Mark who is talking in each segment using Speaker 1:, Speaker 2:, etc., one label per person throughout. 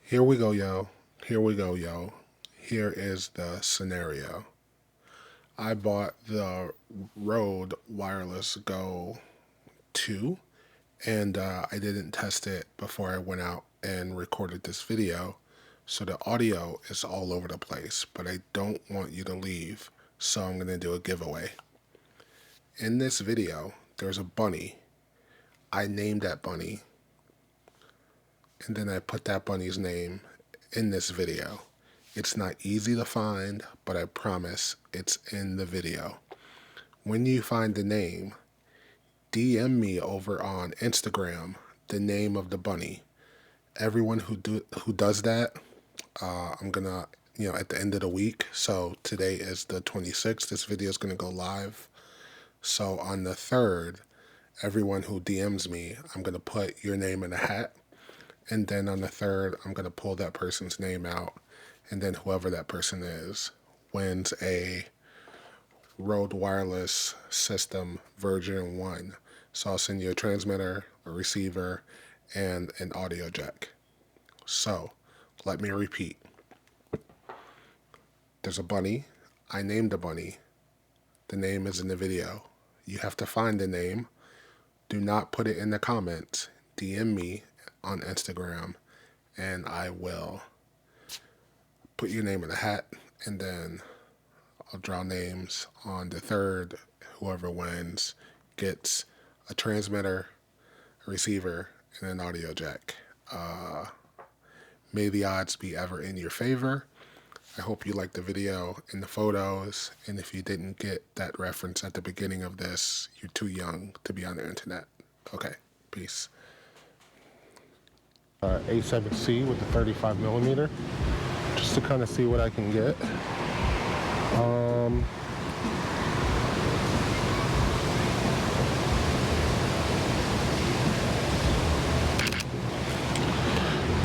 Speaker 1: Here we go, yo. Here we go, yo. Here is the scenario. I bought the Rode Wireless Go 2, and I didn't test it before I went out and recorded this video, so the audio is all over the place, but I don't want you to leave, so I'm going to do a giveaway. In this video, there's a bunny. I named that bunny, and then I put that bunny's name in this video. It's not easy to find, but I promise it's in the video. When you find the name, DM me over on Instagram the name of the bunny. Everyone who does that, I'm gonna, at the end of the week. So today is the 26th. This video is gonna go live. So on the 3rd, everyone who DMs me, I'm gonna put your name in a hat. And then on the 3rd, I'm gonna pull that person's name out. And then whoever that person is wins a Rode Wireless System version 1. So I'll send you a transmitter, a receiver, and an audio jack. So let me repeat. There's a bunny. I named the bunny. The name is in the video. You have to find the name. Do not put it in the comments. DM me on Instagram, and I will put your name in a hat, and then I'll draw names on the 3rd. Whoever wins gets a transmitter, a receiver, and an audio jack. May the odds be ever in your favor. I hope you liked the video and the photos, and if you didn't get that reference at the beginning of this, you're too young to be on the internet. Okay, peace. A7C with the 35mm, just to kind of see what I can get.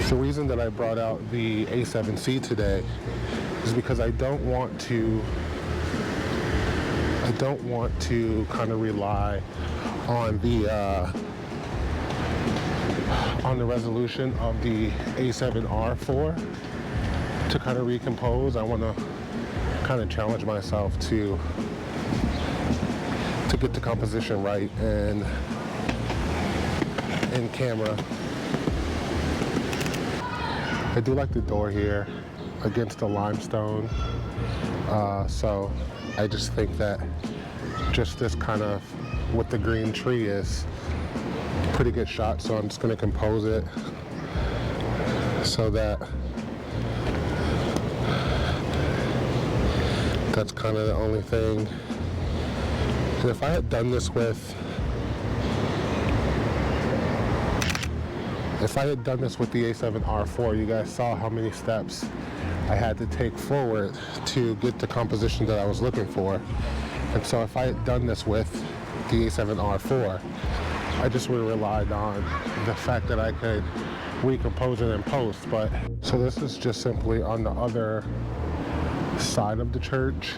Speaker 1: The reason that I brought out the A7C today is because I don't want to kind of rely on the resolution of the A7R4 to kind of recompose. I want to kind of challenge myself to get the composition right and in camera. I do like the door here against the limestone, so I just think that just this kind of what the green tree is pretty good shot, so I'm just going to compose it so that that's kind of the only thing. And if I had done this with the A7R4, you guys saw how many steps I had to take forward to get the composition that I was looking for. And so if I had done this with the A7R4, I just would have relied on the fact that I could recompose it in post. But so this is just simply on the other side of the church.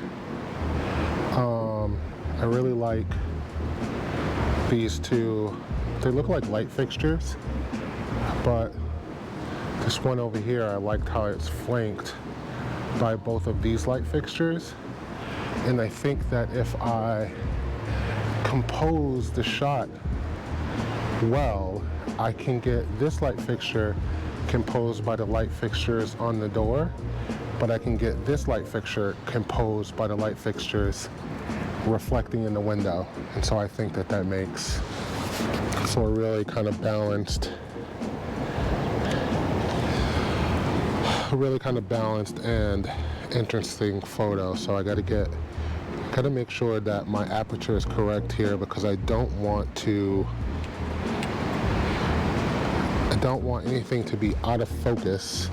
Speaker 1: I really like these two. They look like light fixtures, but this one over here, I liked how it's flanked by both of these light fixtures. And I think that if I compose the shot well, I can get this light fixture composed by the light fixtures on the door, but I can get this light fixture composed by the light fixtures reflecting in the window. And so I think that that makes for a really kind of balanced and interesting photo. So I gotta make sure that my aperture is correct here, because I don't want anything to be out of focus.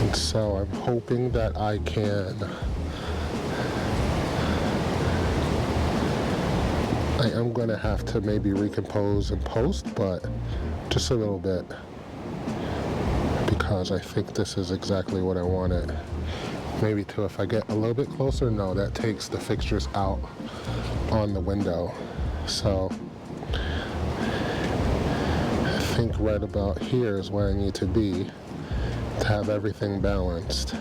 Speaker 1: And so I'm hoping that I am going to have to maybe recompose and post, but just a little bit, because I think this is exactly what I wanted. Maybe too, if I get a little bit closer, no, that takes the fixtures out on the window. So think right about here is where I need to be to have everything balanced.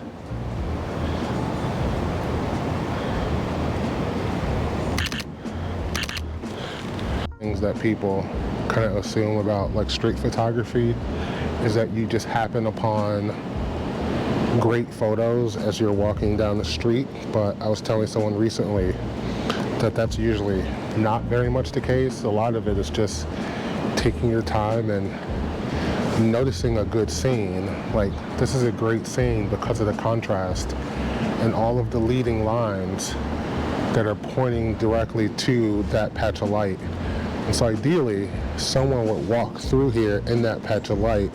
Speaker 1: Things that people kind of assume about like street photography is that you just happen upon great photos as you're walking down the street, but I was telling someone recently that that's usually not very much the case. A lot of it is just taking your time and noticing a good scene. Like, this is a great scene because of the contrast and all of the leading lines that are pointing directly to that patch of light. And so ideally, someone would walk through here in that patch of light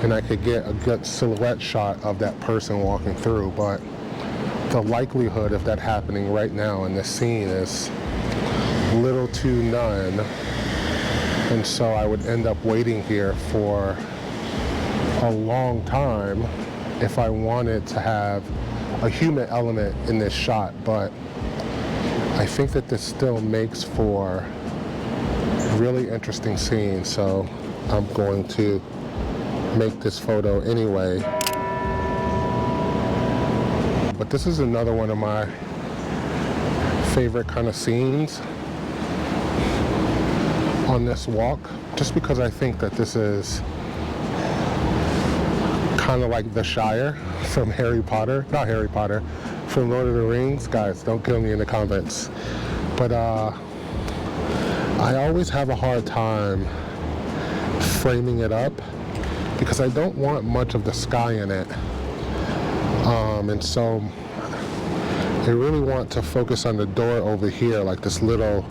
Speaker 1: and I could get a good silhouette shot of that person walking through. But the likelihood of that happening right now in this scene is little to none. And so I would end up waiting here for a long time if I wanted to have a human element in this shot. But I think that this still makes for a really interesting scene. So I'm going to make this photo anyway. But this is another one of my favorite kind of scenes on this walk, just because I think that this is kind of like the Shire from Harry Potter, not Harry Potter, from Lord of the Rings. Guys, don't kill me in the comments. But I always have a hard time framing it up because I don't want much of the sky in it. And so I really want to focus on the door over here, like this little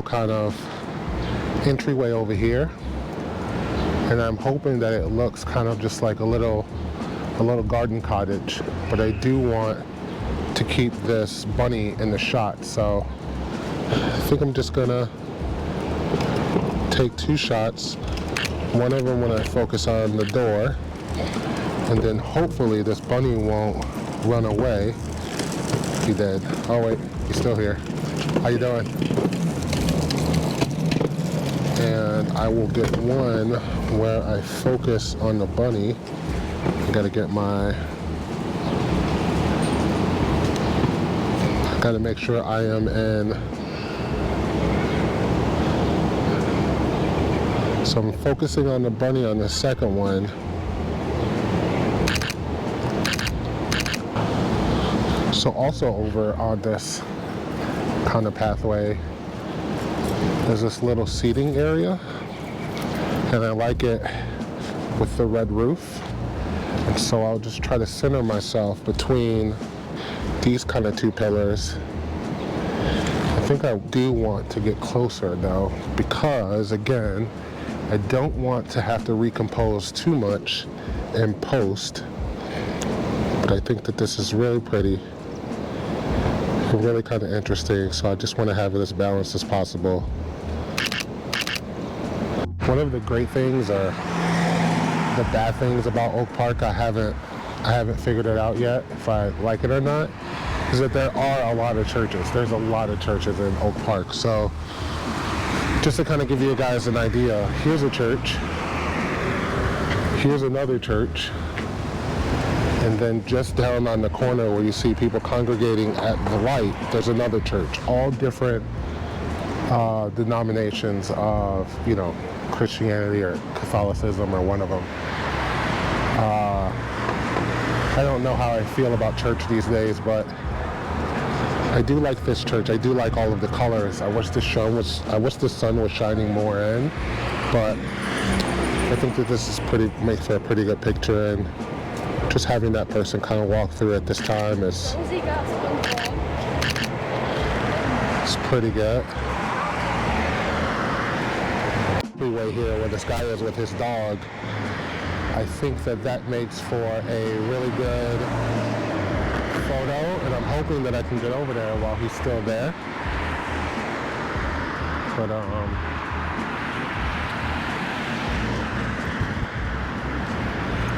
Speaker 1: kind of entryway over here. And I'm hoping that it looks kind of just like a little garden cottage, but I do want to keep this bunny in the shot. So I think I'm just gonna take 2 shots, one of them when I focus on the door, and then hopefully this bunny won't run away. He did. Oh wait, he's still here. How you doing? And I will get one where I focus on the bunny. I gotta make sure I am in. So I'm focusing on the bunny on the second one. So also over on this kind of pathway, there's this little seating area, and I like it with the red roof. And so I'll just try to center myself between these kind of 2 pillars. I think I do want to get closer though, because again, I don't want to have to recompose too much in post. But I think that this is really pretty, really kind of interesting. So I just want to have it as balanced as possible. One of the great things, or the bad things about Oak Park, I haven't figured it out yet if I like it or not, is that there are a lot of churches. There's a lot of churches in Oak Park. So just to kind of give you guys an idea, here's a church, here's another church, and then just down on the corner where you see people congregating at the light, there's another church. All different denominations of, you know, Christianity or Catholicism, or one of them. I don't know how I feel about church these days, but I do like this church. I do like all of the colors. I wish the sun was shining more in, but I think that this is makes for a pretty good picture, and just having that person kind of walk through at this time is pretty good. Way here where this guy is with his dog, I think that makes for a really good photo, and I'm hoping that I can get over there while he's still there. But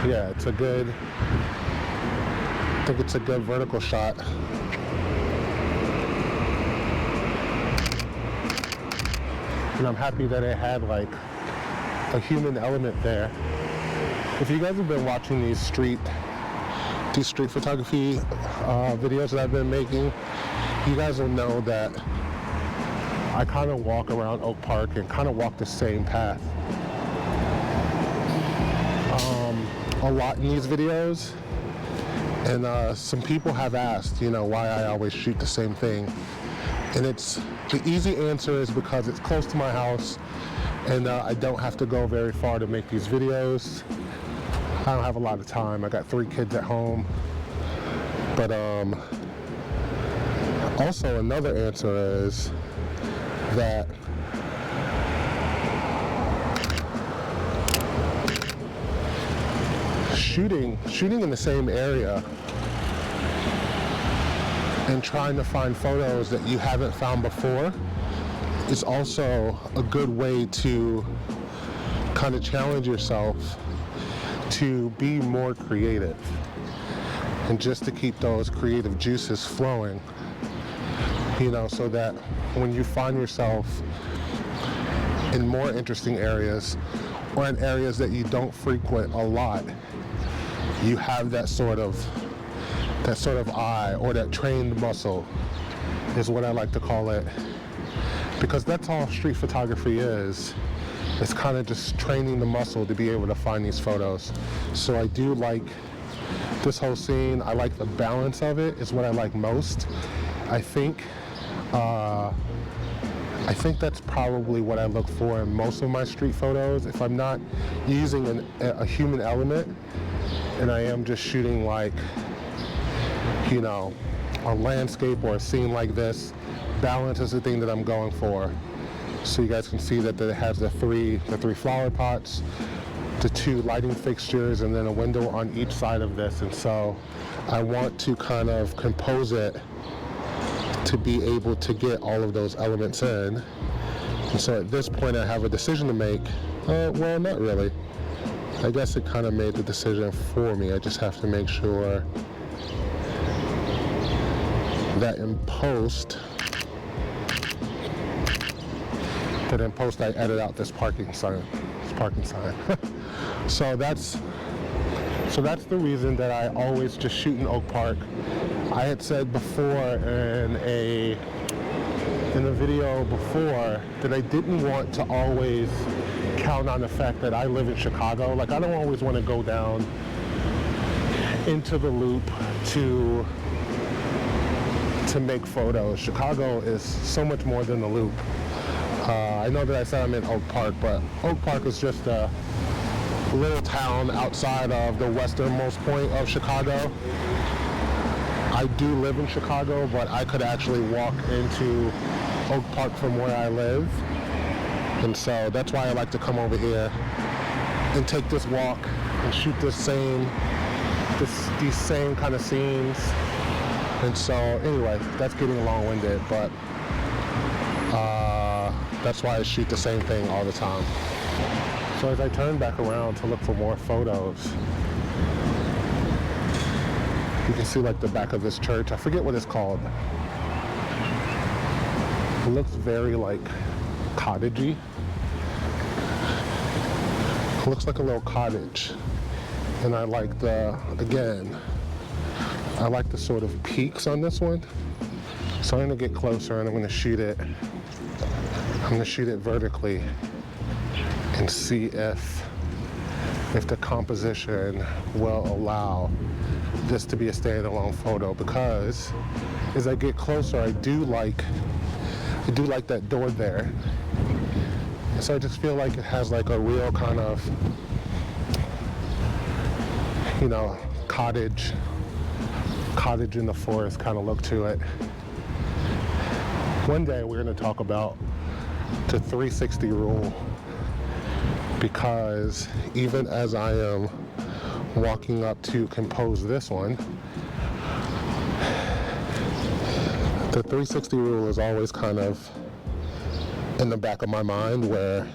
Speaker 1: yeah, I think it's a good vertical shot. And I'm happy that it had like a human element there. If you guys have been watching these street photography videos that I've been making, you guys will know that I kind of walk around Oak Park and kind of walk the same path a lot in these videos. And some people have asked, you know, why I always shoot the same thing. And the easy answer is because it's close to my house and I don't have to go very far to make these videos. I don't have a lot of time. I got 3 kids at home. But also another answer is that shooting in the same area and trying to find photos that you haven't found before is also a good way to kind of challenge yourself to be more creative and just to keep those creative juices flowing, you know, so that when you find yourself in more interesting areas or in areas that you don't frequent a lot, you have that sort of eye, or that trained muscle is what I like to call it, because that's all street photography is. It's kind of just training the muscle to be able to find these photos. So I do like this whole scene. I like the balance of it is what I like most. I think that's probably what I look for in most of my street photos. If I'm not using a human element and I am just shooting, like, you know, a landscape or a scene like this, balance is the thing that I'm going for. So you guys can see that it has the three flower pots, the 2 lighting fixtures, and then a window on each side of this. And so I want to kind of compose it to be able to get all of those elements in. And so at this point I have a decision to make. Well, not really. I guess it kind of made the decision for me. I just have to make sure that in post I edit out this parking sign. So that's the reason that I always just shoot in Oak Park. I had said before in the video before that I didn't want to always count on the fact that I live in Chicago. Like, I don't always want to go down into the loop to make photos. Chicago is so much more than the loop. I know that I said I'm in Oak Park, but Oak Park is just a little town outside of the westernmost point of Chicago. I do live in Chicago, but I could actually walk into Oak Park from where I live. And so that's why I like to come over here and take this walk and shoot these same kind of scenes. And so anyway, that's getting long-winded, but that's why I shoot the same thing all the time. So as I turn back around to look for more photos, you can see like the back of this church. I forget what it's called. It looks very like cottagey. It looks like a little cottage. And I like the sort of peaks on this one. So I'm gonna get closer and I'm gonna shoot it vertically and see if the composition will allow this to be a standalone photo, because as I get closer, I do like that door there. So I just feel like it has like a real kind of, you know, cottage in the forest kind of look to it. One day we're going to talk about the 360 rule, because even as I am walking up to compose this one, the 360 rule is always kind of in the back of my mind, where,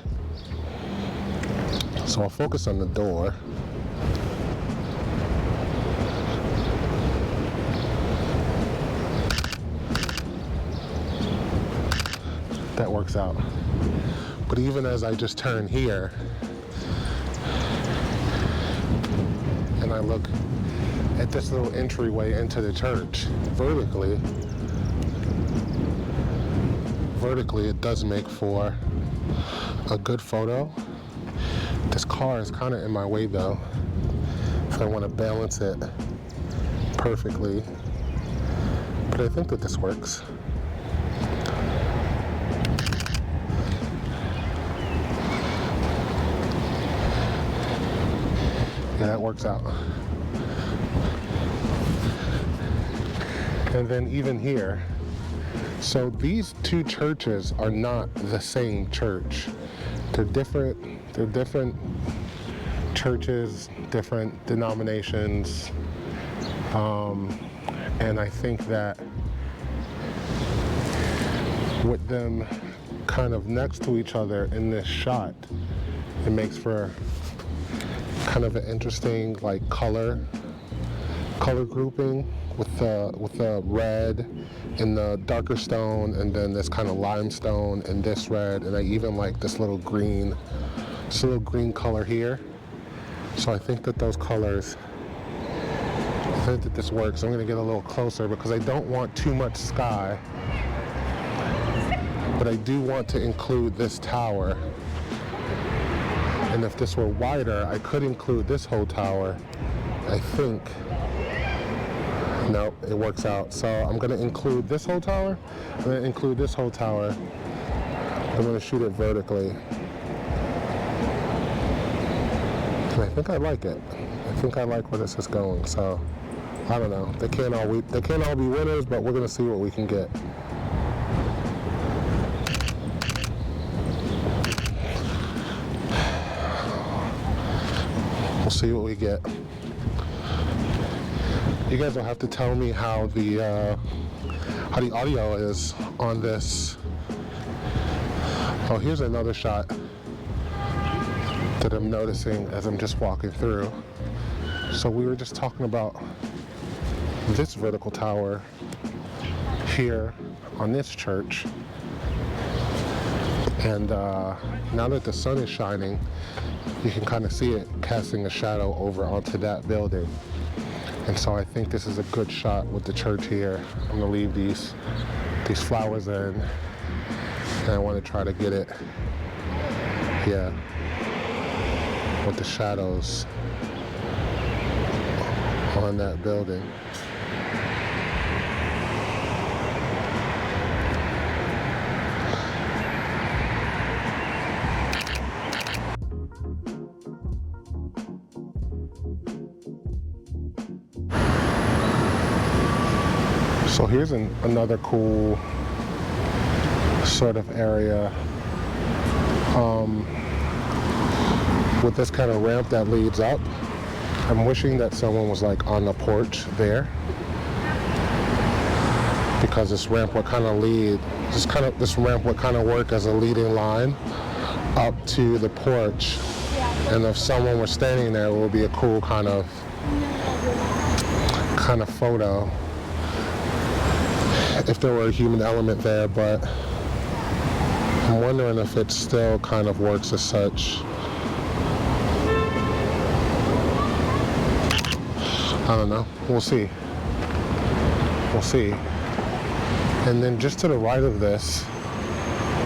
Speaker 1: so I'll focus on the door. That works out. But even as I just turn here, and I look at this little entryway into the church, vertically it does make for a good photo. This car is kind of in my way though, so I want to balance it perfectly, but I think that this works. Yeah, that works out. And then even here, so these two churches are not the same church. They're different churches, different denominations. And I think that with them kind of next to each other in this shot, it makes for kind of an interesting like color grouping with the red in the darker stone, and then this kind of limestone and this red, and I even like this little green color here. So I think that those colors, I think that this works. I'm going to get a little closer because I don't want too much sky, but I do want to include this tower. And if this were wider, I could include this whole tower, I think. No, it works out. So I'm going to include this whole tower. I'm going to include this whole tower. I'm going to shoot it vertically. And I think I like it. I think I like where this is going. So I don't know. They can't all be winners, but we're going to see what we can get. We'll see what we get. You guys will have to tell me how the audio is on this. Oh, here's another shot that I'm noticing as I'm just walking through. So we were just talking about this vertical tower here on this church. And now that the sun is shining, you can kind of see it casting a shadow over onto that building. And so I think this is a good shot with the church here. I'm gonna leave these flowers in, and I want to try to get it, yeah, with the shadows on that building. So here's another cool sort of area with this kind of ramp that leads up. I'm wishing that someone was like on the porch there, because this ramp would kind of work as a leading line up to the porch, and if someone were standing there, it would be a cool kind of photo if there were a human element there, but I'm wondering if it still kind of works as such. I don't know. We'll see. We'll see. And then just to the right of this,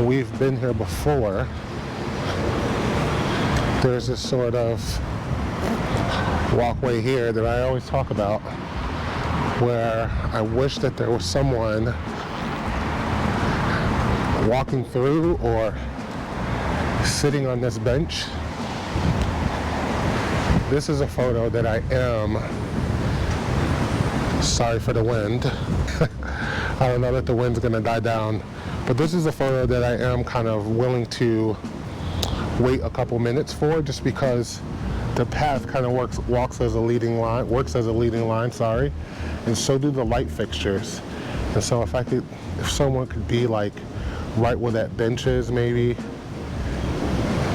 Speaker 1: we've been here before. There's this sort of walkway here that I always talk about, where I wish that there was someone walking through or sitting on this bench. This is a photo that I am, sorry for the wind, I don't know that the wind's gonna die down, but this is a photo that I am kind of willing to wait a couple minutes for, just because the path kind of works as a leading line, and so do the light fixtures. And so if someone could be like right where that bench is, maybe,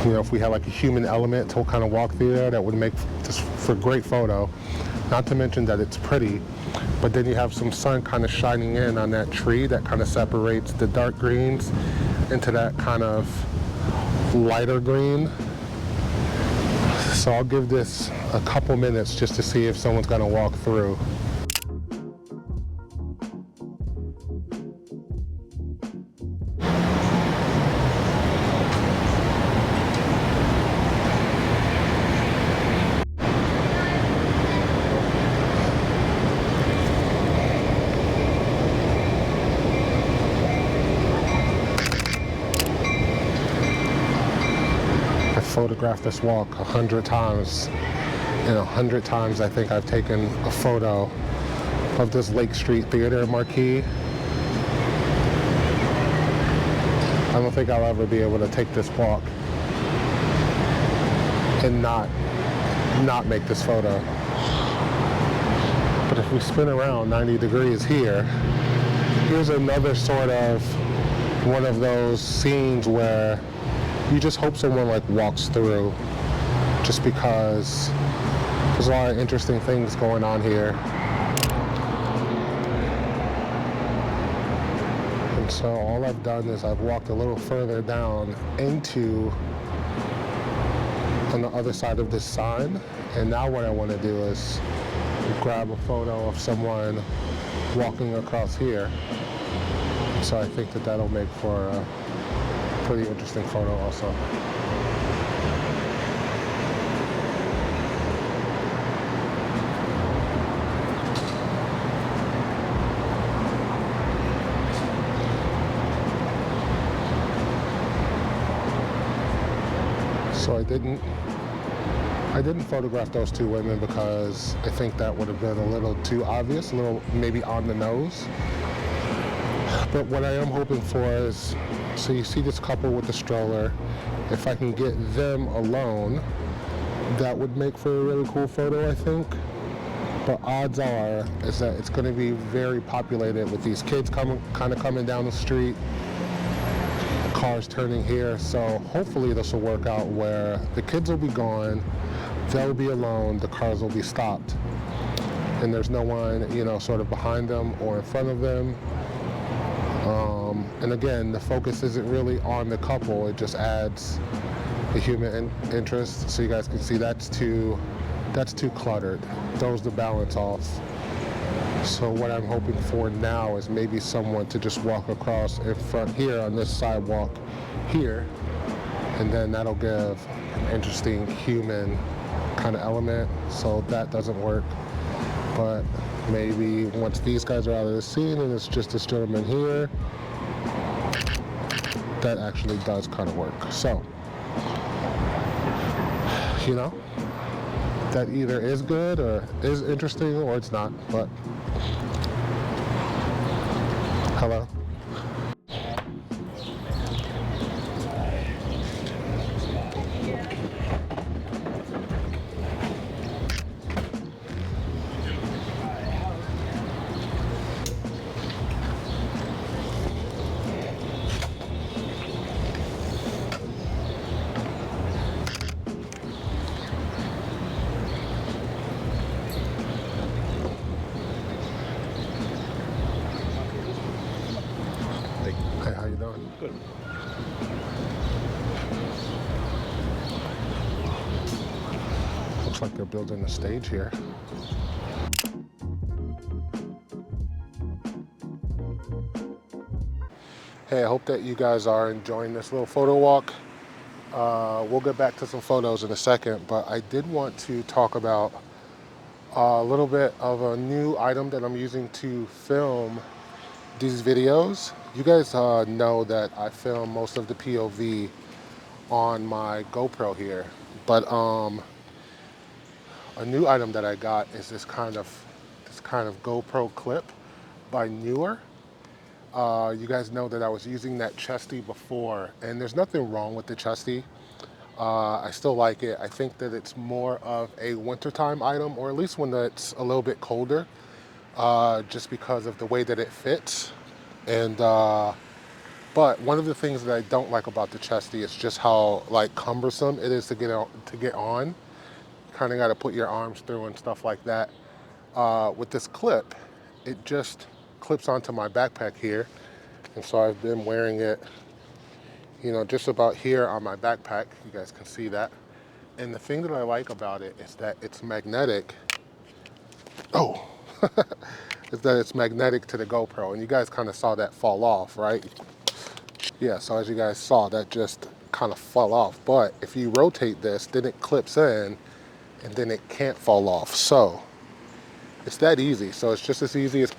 Speaker 1: you know, if we had like a human element to kind of walk through there, that would make this for a great photo. Not to mention that it's pretty, but then you have some sun kind of shining in on that tree that kind of separates the dark greens into that kind of lighter green. So I'll give this a couple minutes just to see if someone's gonna walk through. I photographed this walk 100 times. And 100 times I think I've taken a photo of this Lake Street Theater marquee. I don't think I'll ever be able to take this walk and not make this photo. But if we spin around 90 degrees here, here's another sort of one of those scenes where you just hope someone like walks through, just because there's a lot of interesting things going on here. And so all I've done is I've walked a little further down into on the other side of this sign. And now what I want to do is grab a photo of someone walking across here. So I think that that'll make for a pretty interesting photo also. So I didn't photograph those two women because I think that would have been a little too obvious, a little maybe on the nose. But what I am hoping for is, so you see this couple with the stroller, if I can get them alone, that would make for a really cool photo, I think. But odds are is that it's going to be very populated with these kids kind of coming down the street, cars turning here. So hopefully this will work out where the kids will be gone, they'll be alone, the cars will be stopped, and there's no one, you know, sort of behind them or in front of them. And again, the focus isn't really on the couple, it just adds the human interest. So you guys can see that's too cluttered, throws the balance off. So what I'm hoping for now is maybe someone to just walk across in front here on this sidewalk here, and then that'll give an interesting human kind of element. So that doesn't work, but maybe once these guys are out of the scene and it's just this gentleman here, that actually does kind of work. So, you know, that either is good or is interesting or it's not, but hello. Hey, how you doing?
Speaker 2: Good.
Speaker 1: Looks like they're building a stage here. Hey, I hope that you guys are enjoying this little photo walk. We'll get back to some photos in a second, but I did want to talk about a little bit of a new item that I'm using to film these videos. You guys know that I film most of the POV on my GoPro here, but a new item that I got is this kind of GoPro clip by Newer. You guys know that I was using that chesty before, and there's nothing wrong with the chesty. I still like it. I think that it's more of a wintertime item, or at least when it's a little bit colder, just because of the way that it fits. And but one of the things that I don't like about the chesty is just how like cumbersome it is to get on. Kind of got to put your arms through and stuff like that. With this clip, it just clips onto my backpack here, and so I've been wearing it, you know, just about here on my backpack. You guys can see that. And the thing that I like about it is that it's magnetic. Oh, is that it's magnetic to the GoPro. And you guys kind of saw that fall off, right? Yeah, so as you guys saw, that just kind of fell off. But if you rotate this, then it clips in and then it can't fall off. So it's that easy. So it's just as easy as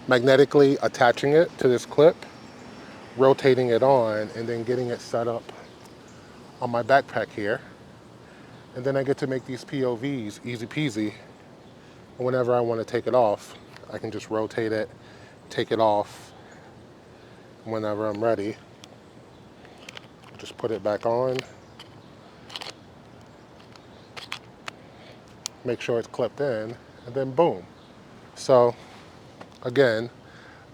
Speaker 1: magnetically attaching it to this clip, rotating it on, and then getting it set up on my backpack here. And then I get to make these POVs easy peasy. And whenever I want to take it off, I can just rotate it, take it off. Whenever I'm ready, just put it back on, make sure it's clipped in, and then boom. So again,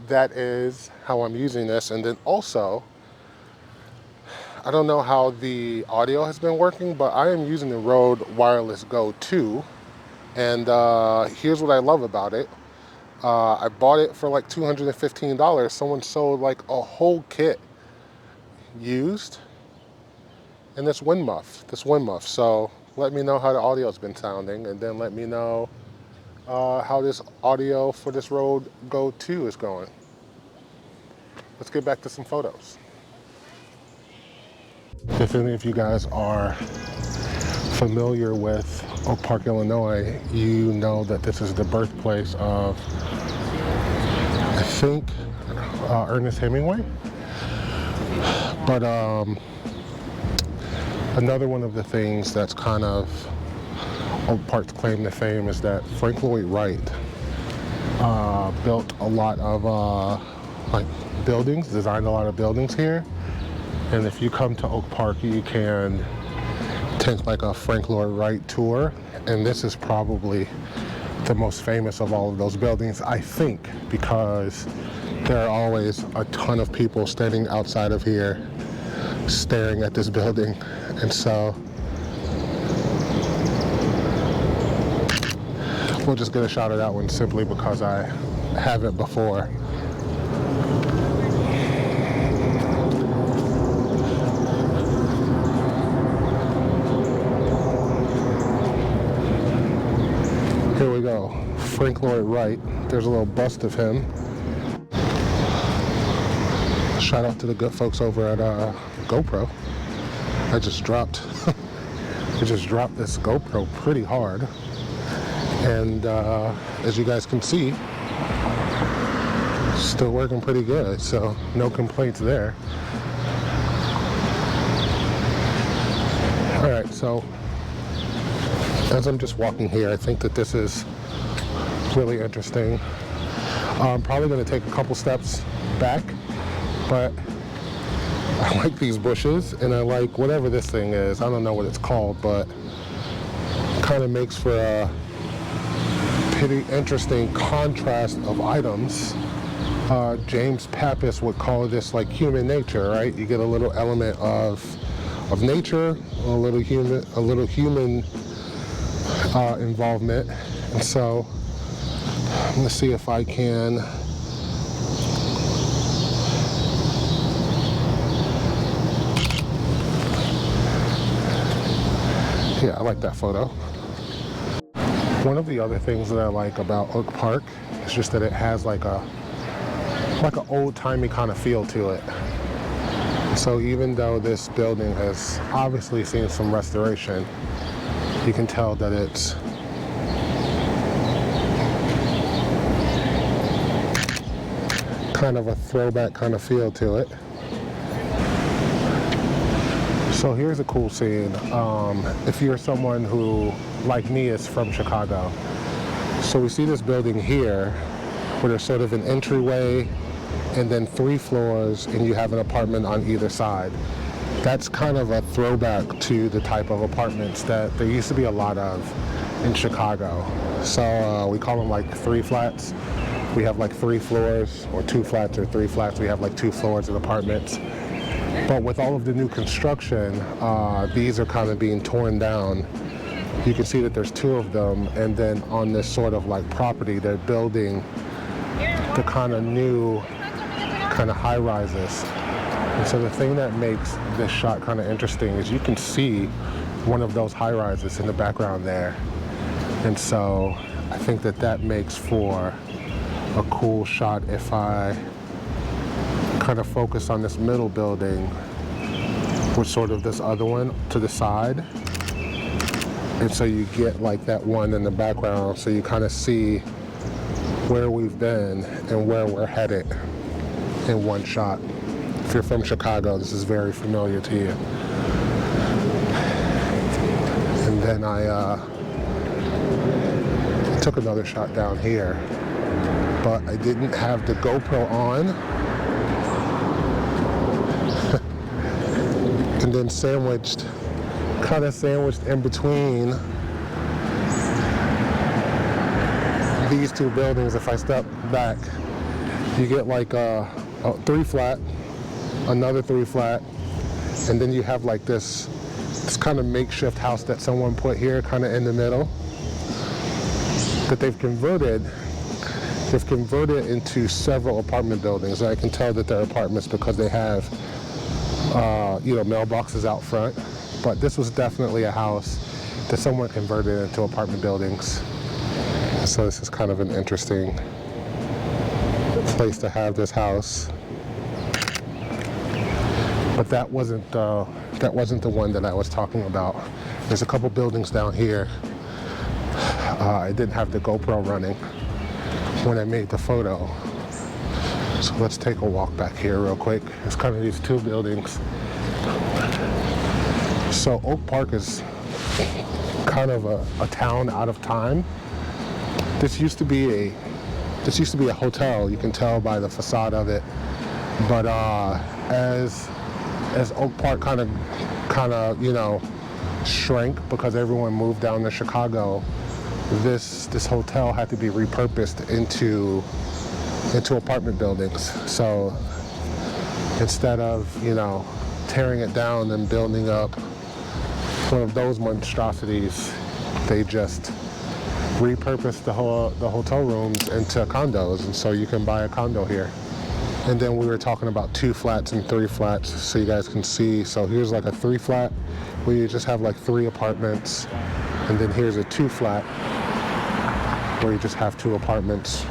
Speaker 1: that is how I'm using this. And then also, I don't know how the audio has been working, but I am using the Rode Wireless Go 2. And here's what I love about it. I bought it for like $215. Someone sold like a whole kit used, and this wind muff. So let me know how the audio's been sounding, and then let me know how this audio for this Rode Go 2 is going. Let's get back to some photos. If any of you guys are familiar with Oak Park, Illinois, you know that this is the birthplace of, I think, Ernest Hemingway. But another one of the things that's kind of Oak Park's claim to fame is that Frank Lloyd Wright built a lot of like buildings, designed a lot of buildings here. And if you come to Oak Park, you can take like a Frank Lloyd Wright tour. And this is probably the most famous of all of those buildings, I think, because there are always a ton of people standing outside of here staring at this building. And so we'll just get a shot of that one simply because I haven't before. Here we go, Frank Lloyd Wright. There's a little bust of him. Shout out to the good folks over at GoPro. I just dropped this GoPro pretty hard. And as you guys can see, still working pretty good, so no complaints there. All right, so as I'm just walking here, I think that this is really interesting. I'm probably going to take a couple steps back, but I like these bushes, and I like whatever this thing is. I don't know what it's called, but it kind of makes for a pretty interesting contrast of items. James Pappas would call this like human nature, right? You get a little element of nature, a little human involvement. And so let's see if I can I like that photo. One of the other things that I like about Oak Park is just that it has like an old-timey kind of feel to it. So even though this building has obviously seen some restoration, you can tell that it's kind of a throwback kind of feel to it. So here's a cool scene. If you're someone who, like me, is from Chicago. So we see this building here where there's sort of an entryway and then 3 floors, and you have an apartment on either side. That's kind of a throwback to the type of apartments that there used to be a lot of in Chicago. So we call them like 3 flats. We have like 3 floors, or 2 flats or 3 flats. We have like 2 floors of apartments. But with all of the new construction, these are kind of being torn down. You can see that there's 2 of them, and then on this sort of like property, they're building the kind of new kind of high rises. And so the thing that makes this shot kind of interesting is you can see one of those high-rises in the background there. And so I think that that makes for a cool shot if I kind of focus on this middle building with sort of this other one to the side. And so you get like that one in the background, so you kind of see where we've been and where we're headed in one shot. If you're from Chicago, this is very familiar to you. And then I took another shot down here, but I didn't have the GoPro on. And then kind of sandwiched in between these two buildings. If I step back, you get like a 3 flat, another 3 flat, and then you have like this kind of makeshift house that someone put here kind of in the middle that they've converted into several apartment buildings. And I can tell that they're apartments because they have mailboxes out front, but this was definitely a house that someone converted into apartment buildings. So this is kind of an interesting place to have this house. But that wasn't the one that I was talking about. There's a couple buildings down here. I didn't have the GoPro running when I made the photo. So let's take a walk back here real quick. It's kind of these two buildings. So Oak Park is kind of a town out of time. This used to be a hotel. You can tell by the facade of it. But as Oak Park kind of shrank because everyone moved down to Chicago, this hotel had to be repurposed into apartment buildings. So instead of tearing it down and building up one of those monstrosities, they just repurposed the hotel rooms into condos, and so you can buy a condo here. And then we were talking about 2 flats and 3 flats, so you guys can see. So here's like a 3 flat where you just have like 3 apartments, and then here's a 2 flat where you just have 2 apartments,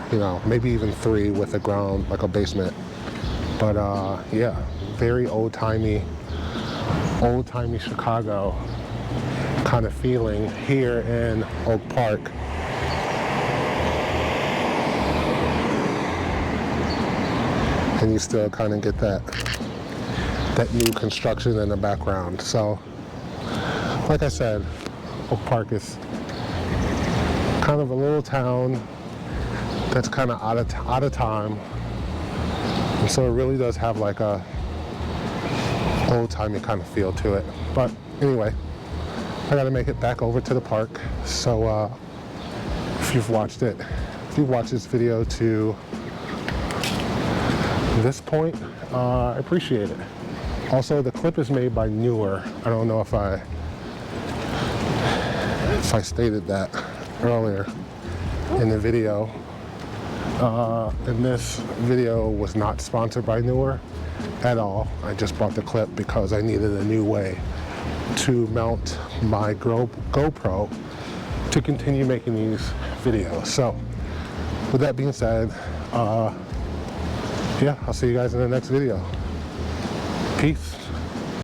Speaker 1: maybe even 3 with a ground, like a basement. But yeah, very old-timey Chicago kind of feeling here in Oak Park. And you still kind of get that new construction in the background. So, like I said, Oak Park is kind of a little town that's kind of out of time. And so it really does have like a old-timey kind of feel to it. But anyway, I gotta make it back over to the park. So if you've watched this video to this point, I appreciate it. Also, the clip is made by Newer. I don't know if I stated that earlier in the video. And this video was not sponsored by Newer at all. I just bought the clip because I needed a new way to mount my GoPro to continue making these videos. So with that being said, yeah, I'll see you guys in the next video. Peace.